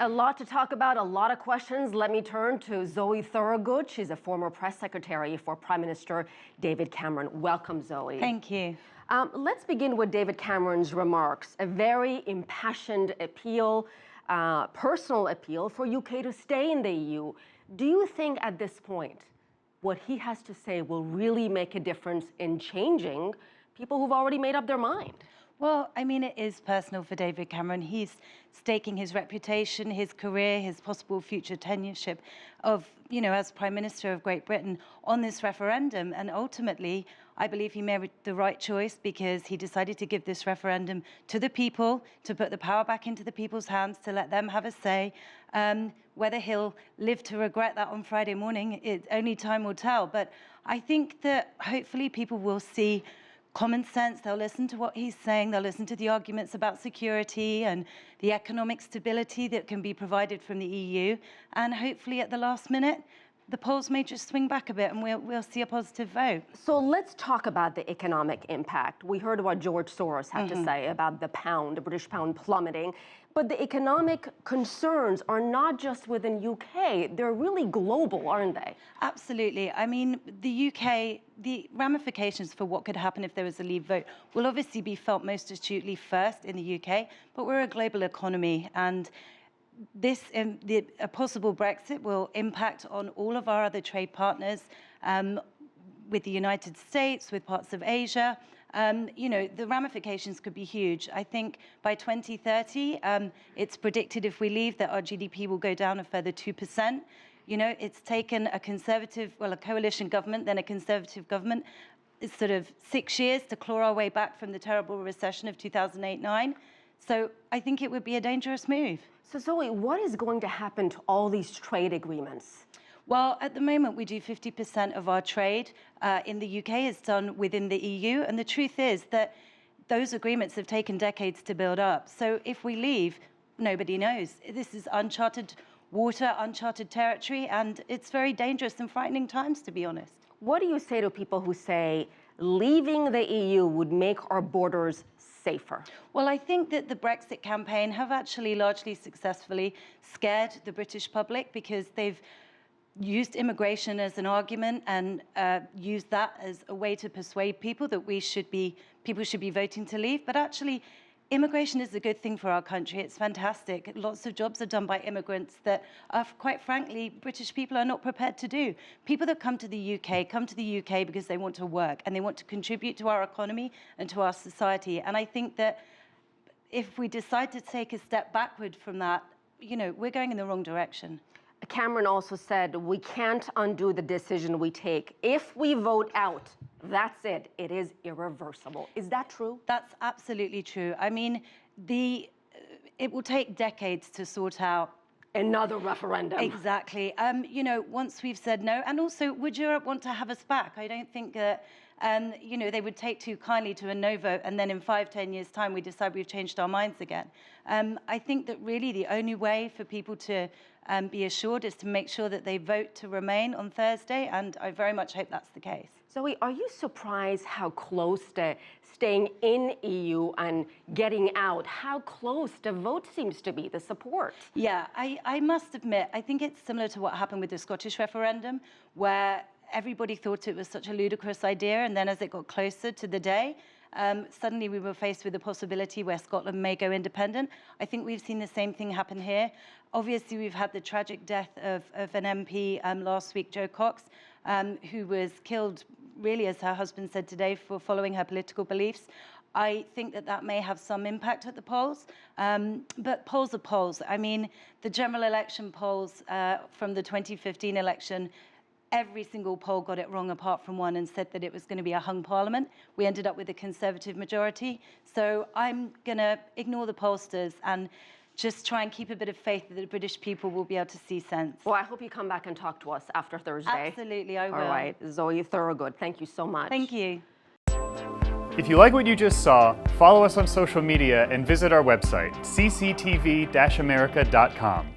A lot to talk about, a lot of questions. Let me turn to Zoe Thorogood. She's a former press secretary for Prime Minister David Cameron. Welcome, Zoe. Thank you. Let's begin with David Cameron's remarks. A very impassioned appeal, personal appeal for UK to stay in the EU. Do you think at this point what he has to say will really make a difference in changing people who've already made up their mind? Well, I mean, it is personal for David Cameron. He's staking his reputation, his career, his possible future tenureship of, as Prime Minister of Great Britain on this referendum. And ultimately, I believe he made the right choice because he decided to give this referendum to the people, to put the power back into the people's hands, to let them have a say. Whether he'll live to regret that on Friday morning, only time will tell. But I think that hopefully people will see common sense. They'll listen to what he's saying. They'll listen to the arguments about security and the economic stability that can be provided from the EU. And hopefully at the last minute, the polls may just swing back a bit and we'll see a positive vote. So let's talk about the economic impact. We heard what George Soros had to say about the pound, the British pound plummeting. But the economic concerns are not just within UK, they're really global, aren't they? Absolutely. I mean, the UK, the ramifications for what could happen if there was a Leave vote will obviously be felt most acutely first in the UK, but we're a global economy, and a possible Brexit will impact on all of our other trade partners, with the United States, with parts of Asia. The ramifications could be huge. I think by 2030, it's predicted if we leave that our GDP will go down a further 2%. It's taken a coalition government, then a conservative government. It's sort of 6 years to claw our way back from the terrible recession of 2008-9. So I think it would be a dangerous move. So Zoe, what is going to happen to all these trade agreements? Well, at the moment, we do 50% of our trade in the UK is done within the EU. And the truth is that those agreements have taken decades to build up. So if we leave, nobody knows. This is uncharted water, uncharted territory, and it's very dangerous and frightening times, to be honest. What do you say to people who say leaving the EU would make our borders safer? Well, I think that the Brexit campaign have actually largely successfully scared the British public because they've used immigration as an argument and used that as a way to persuade people that people should be voting to leave. But actually, immigration is a good thing for our country. It's fantastic. Lots of jobs are done by immigrants that, quite frankly, British people are not prepared to do. People that come to the UK because they want to work and they want to contribute to our economy and to our society. And I think that if we decide to take a step backward from that, we're going in the wrong direction. Cameron also said we can't undo the decision we take. If we vote out, that's it. It is irreversible. Is that true? That's absolutely true. I mean, it will take decades to sort out another referendum. Exactly. Once we've said no, and also, would Europe want to have us back? I don't think that, they would take too kindly to a no vote, and then in 5-10 years' time, we decide we've changed our minds again. I think that really the only way for people to be assured is to make sure that they vote to remain on Thursday, and I very much hope that's the case. Zoe, are you surprised how close to staying in EU and getting out, how close the vote seems to be, the support? Yeah, I must admit, I think it's similar to what happened with the Scottish referendum, where everybody thought it was such a ludicrous idea, and then as it got closer to the day, suddenly we were faced with the possibility where Scotland may go independent. I think we've seen the same thing happen here. Obviously, we've had the tragic death of an MP last week, Jo Cox, who was killed, really, as her husband said today, for following her political beliefs. I think that may have some impact at the polls, but polls are polls. I mean, the general election polls from the 2015 election, every single poll got it wrong apart from one and said that it was going to be a hung parliament. We ended up with a Conservative majority. So I'm going to ignore the pollsters and just try and keep a bit of faith that the British people will be able to see sense. Well, I hope you come back and talk to us after Thursday. Absolutely, I will. All right. Zoe Thorogood, thank you so much. Thank you. If you like what you just saw, follow us on social media and visit our website, CCTV-America.com.